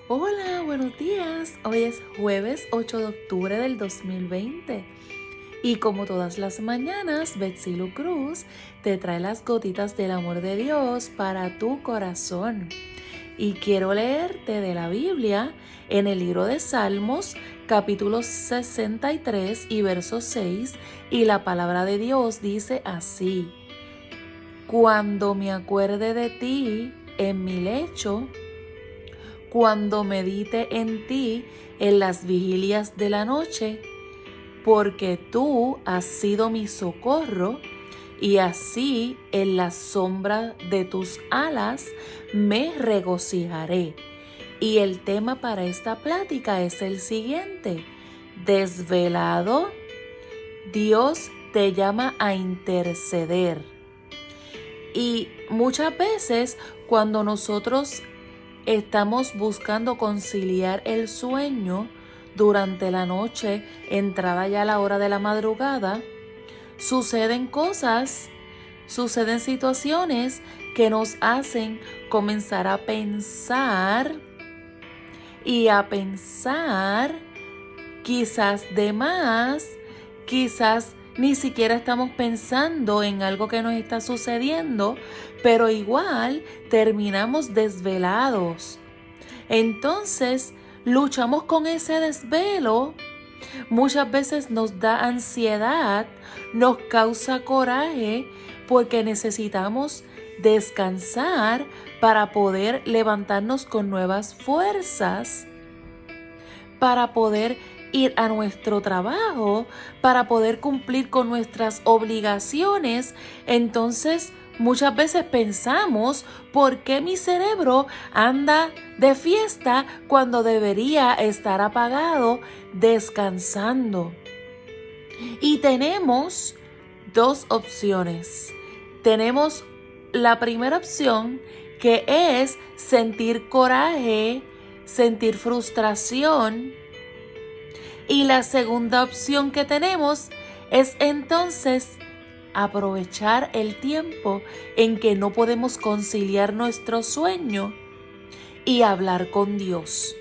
Hola, buenos días. Hoy es jueves 8 de octubre del 2020 y como todas las mañanas, Betsilu Cruz te trae las gotitas del amor de Dios para tu corazón. Y quiero leerte de la Biblia en el libro de Salmos, capítulo 63 y verso 6, y la palabra de Dios dice así: Cuando me acuerde de ti en mi lecho, cuando medite en ti en las vigilias de la noche, porque tú has sido mi socorro, y así en la sombra de tus alas me regocijaré. Y el tema para esta plática es el siguiente: desvelado, Dios te llama a interceder. Y muchas veces cuando nosotros estamos buscando conciliar el sueño durante la noche, entrada ya la hora de la madrugada, suceden cosas, suceden situaciones que nos hacen comenzar a pensar y a pensar quizás de más, quizás ni siquiera estamos pensando en algo que nos está sucediendo, pero igual terminamos desvelados. Entonces, luchamos con ese desvelo. Muchas veces nos da ansiedad, nos causa coraje, porque necesitamos descansar para poder levantarnos con nuevas fuerzas, para poder ir a nuestro trabajo, para poder cumplir con nuestras obligaciones. Entonces, muchas veces pensamos, ¿por qué mi cerebro anda de fiesta cuando debería estar apagado, descansando? Y tenemos dos opciones. Tenemos la primera opción, que es sentir coraje, sentir frustración. Y la segunda opción que tenemos es entonces aprovechar el tiempo en que no podemos conciliar nuestro sueño y hablar con Dios.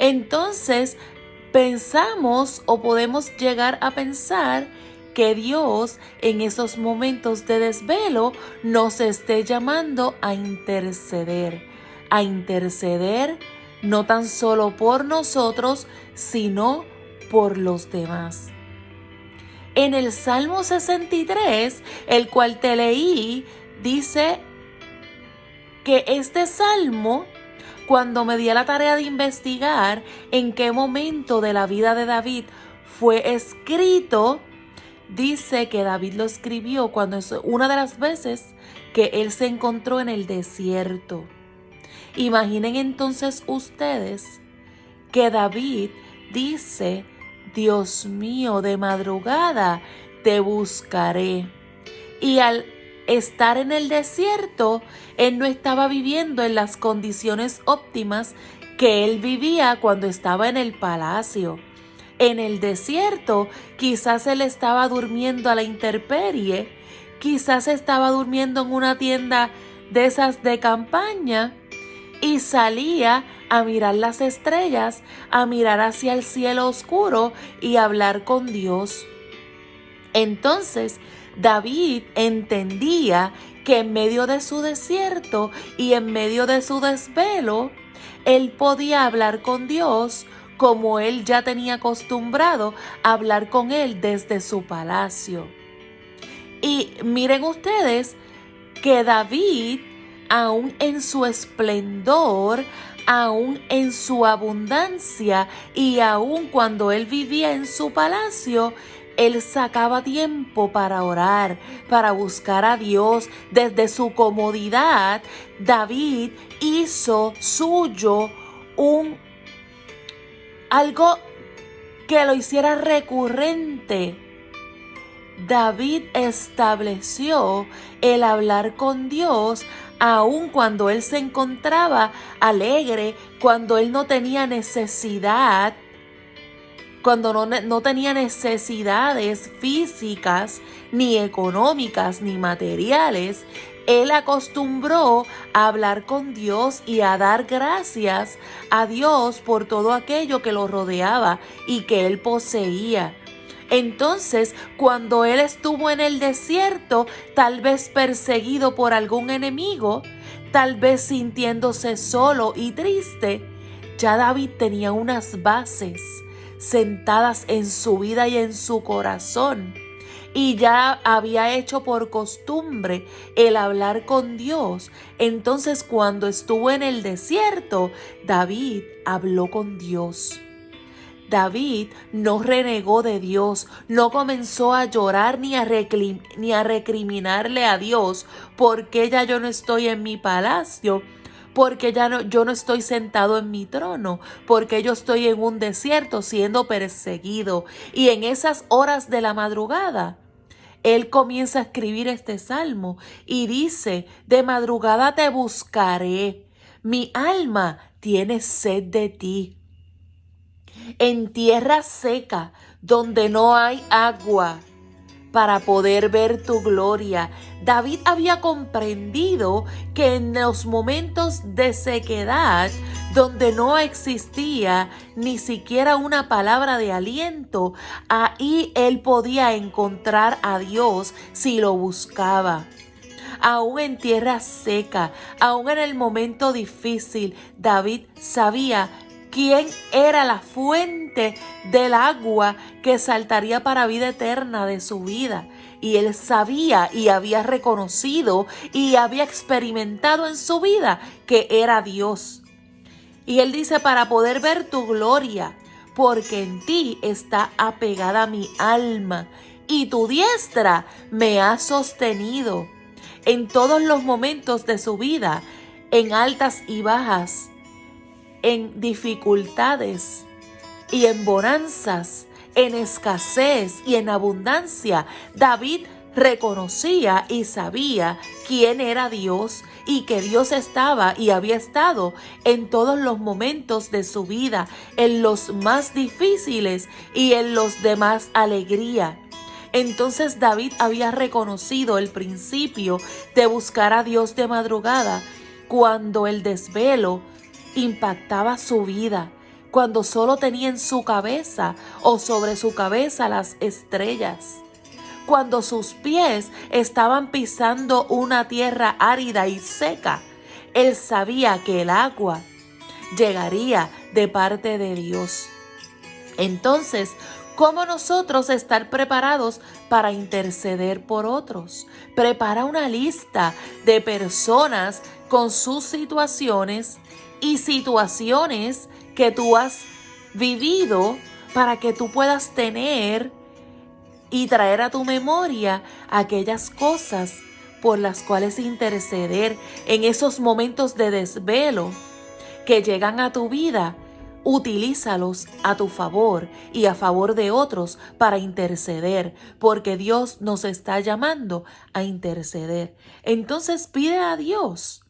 Entonces pensamos o podemos llegar a pensar que Dios en esos momentos de desvelo nos esté llamando a interceder no tan solo por nosotros, sino por los demás. En el Salmo 63, el cual te leí, dice que este salmo, cuando me di a la tarea de investigar en qué momento de la vida de David fue escrito, dice que David lo escribió cuando es una de las veces que él se encontró en el desierto. Imaginen entonces ustedes que David dice: Dios mío, de madrugada te buscaré. Y al estar en el desierto, él no estaba viviendo en las condiciones óptimas que él vivía cuando estaba en el palacio. En el desierto, quizás él estaba durmiendo a la intemperie, quizás estaba durmiendo en una tienda de esas de campaña, y salía a mirar las estrellas, a mirar hacia el cielo oscuro y a hablar con Dios. Entonces, David entendía que en medio de su desierto y en medio de su desvelo, él podía hablar con Dios como él ya tenía acostumbrado a hablar con él desde su palacio. Y miren ustedes que David, aún en su esplendor, aún en su abundancia y aún cuando él vivía en su palacio, él sacaba tiempo para orar, para buscar a Dios. Desde su comodidad, David hizo suyo algo que lo hiciera recurrente. David estableció el hablar con Dios aun cuando él se encontraba alegre, cuando él no tenía necesidad, cuando no tenía necesidades físicas, ni económicas, ni materiales, él acostumbró a hablar con Dios y a dar gracias a Dios por todo aquello que lo rodeaba y que él poseía. Entonces, cuando él estuvo en el desierto, tal vez perseguido por algún enemigo, tal vez sintiéndose solo y triste, ya David tenía unas bases sentadas en su vida y en su corazón. Y ya había hecho por costumbre el hablar con Dios. Entonces, cuando estuvo en el desierto, David habló con Dios. David no renegó de Dios, no comenzó a llorar ni a recriminarle a Dios porque ya yo no estoy en mi palacio, porque yo no estoy sentado en mi trono, porque yo estoy en un desierto siendo perseguido. Y en esas horas de la madrugada, él comienza a escribir este salmo y dice: de madrugada te buscaré, mi alma tiene sed de ti. En tierra seca, donde no hay agua, para poder ver tu gloria. David había comprendido que en los momentos de sequedad, donde no existía ni siquiera una palabra de aliento, ahí él podía encontrar a Dios si lo buscaba. Aún en tierra seca, aún en el momento difícil, David sabía quién era la fuente del agua que saltaría para vida eterna de su vida. Y él sabía y había reconocido y había experimentado en su vida que era Dios. Y él dice: para poder ver tu gloria, porque en ti está apegada mi alma y tu diestra me ha sostenido. En todos los momentos de su vida, en altas y bajas, en dificultades y en bonanzas, en escasez y en abundancia, David reconocía y sabía quién era Dios y que Dios estaba y había estado en todos los momentos de su vida, en los más difíciles y en los de más alegría. Entonces David había reconocido el principio de buscar a Dios de madrugada cuando el desvelo impactaba su vida, cuando solo tenía en su cabeza o sobre su cabeza las estrellas, cuando sus pies estaban pisando una tierra árida y seca. Él sabía que el agua llegaría de parte de Dios. Entonces, ¿cómo nosotros estar preparados para interceder por otros? Prepara una lista de personas con sus situaciones y situaciones que tú has vivido para que tú puedas tener y traer a tu memoria aquellas cosas por las cuales interceder en esos momentos de desvelo que llegan a tu vida. Utilízalos a tu favor y a favor de otros para interceder, porque Dios nos está llamando a interceder. Entonces pide a Dios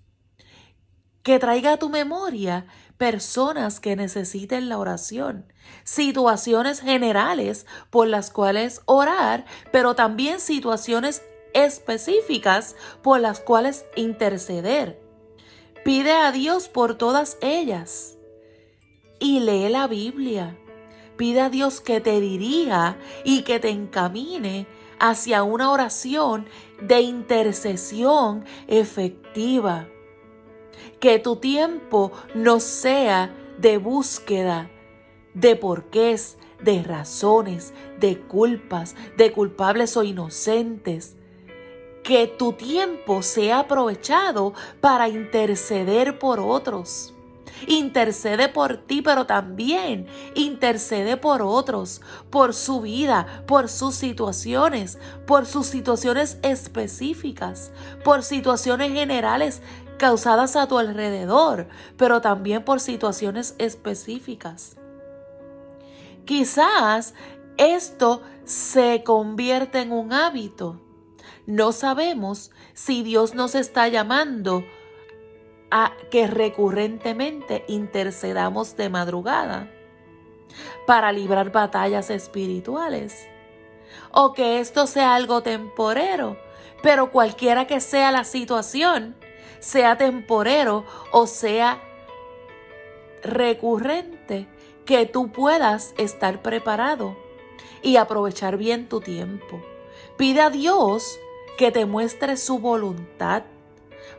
que traiga a tu memoria personas que necesiten la oración, situaciones generales por las cuales orar, pero también situaciones específicas por las cuales interceder. Pide a Dios por todas ellas. Y lee la Biblia. Pide a Dios que te dirija y que te encamine hacia una oración de intercesión efectiva. Que tu tiempo no sea de búsqueda de porqués, de razones, de culpas, de culpables o inocentes. Que tu tiempo sea aprovechado para interceder por otros. Intercede por ti, pero también intercede por otros, por su vida, por sus situaciones específicas, por situaciones generales causadas a tu alrededor, pero también por situaciones específicas. Quizás esto se convierte en un hábito. No sabemos si Dios nos está llamando a que recurrentemente intercedamos de madrugada. para librar batallas espirituales. O que esto sea algo temporero, pero cualquiera que sea la situación, sea temporero o sea recurrente, que tú puedas estar preparado y aprovechar bien tu tiempo. Pide a Dios que te muestre su voluntad,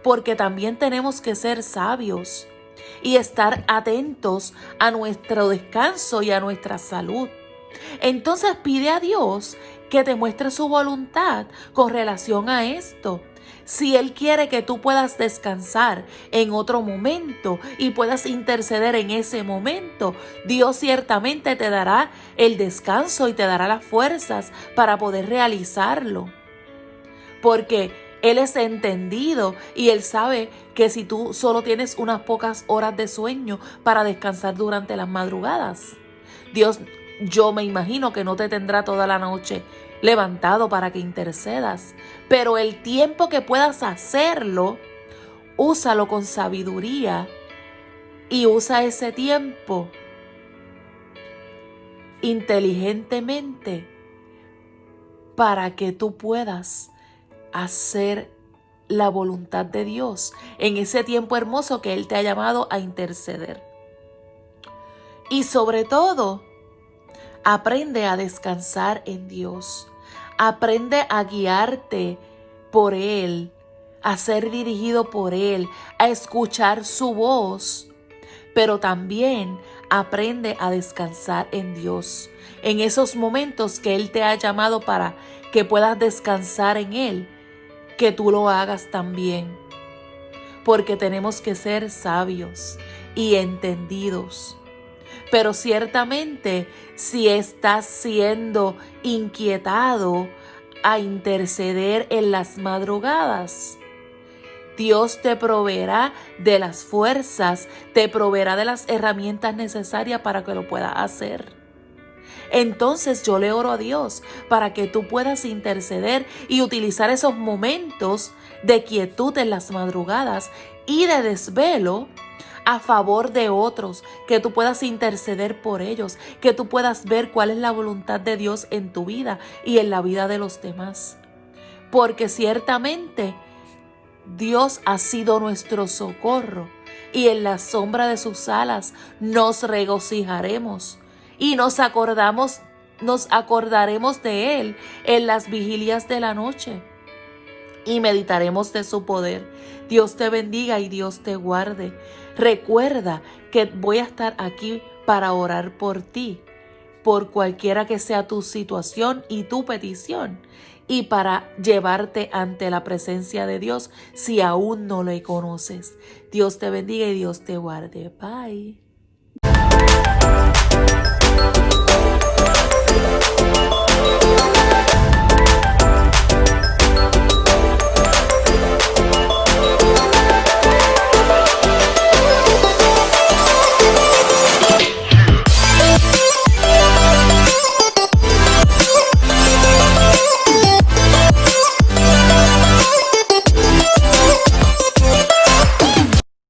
porque también tenemos que ser sabios y estar atentos a nuestro descanso y a nuestra salud. Entonces pide a Dios que te muestre su voluntad con relación a esto. Si Él quiere que tú puedas descansar en otro momento y puedas interceder en ese momento, Dios ciertamente te dará el descanso y te dará las fuerzas para poder realizarlo. Porque Él es entendido y Él sabe que si tú solo tienes unas pocas horas de sueño para descansar durante las madrugadas, Dios, yo me imagino que no te tendrá toda la noche levantado para que intercedas, pero el tiempo que puedas hacerlo, úsalo con sabiduría y usa ese tiempo inteligentemente para que tú puedas hacer la voluntad de Dios en ese tiempo hermoso que Él te ha llamado a interceder. Y sobre todo, aprende a descansar en Dios. Aprende a guiarte por Él, a ser dirigido por Él, a escuchar su voz. Pero también aprende a descansar en Dios. En esos momentos que Él te ha llamado para que puedas descansar en Él, que tú lo hagas también. Porque tenemos que ser sabios y entendidos. Pero ciertamente, si estás siendo inquietado a interceder en las madrugadas, Dios te proveerá de las fuerzas, te proveerá de las herramientas necesarias para que lo puedas hacer. Entonces yo le oro a Dios para que tú puedas interceder y utilizar esos momentos de quietud en las madrugadas y de desvelo a favor de otros, que tú puedas interceder por ellos, que tú puedas ver cuál es la voluntad de Dios en tu vida y en la vida de los demás. Porque ciertamente Dios ha sido nuestro socorro y en la sombra de sus alas nos regocijaremos y nos acordaremos de Él en las vigilias de la noche y meditaremos de su poder. Dios te bendiga y Dios te guarde. Recuerda que voy a estar aquí para orar por ti, por cualquiera que sea tu situación y tu petición, y para llevarte ante la presencia de Dios si aún no le conoces. Dios te bendiga y Dios te guarde. Bye.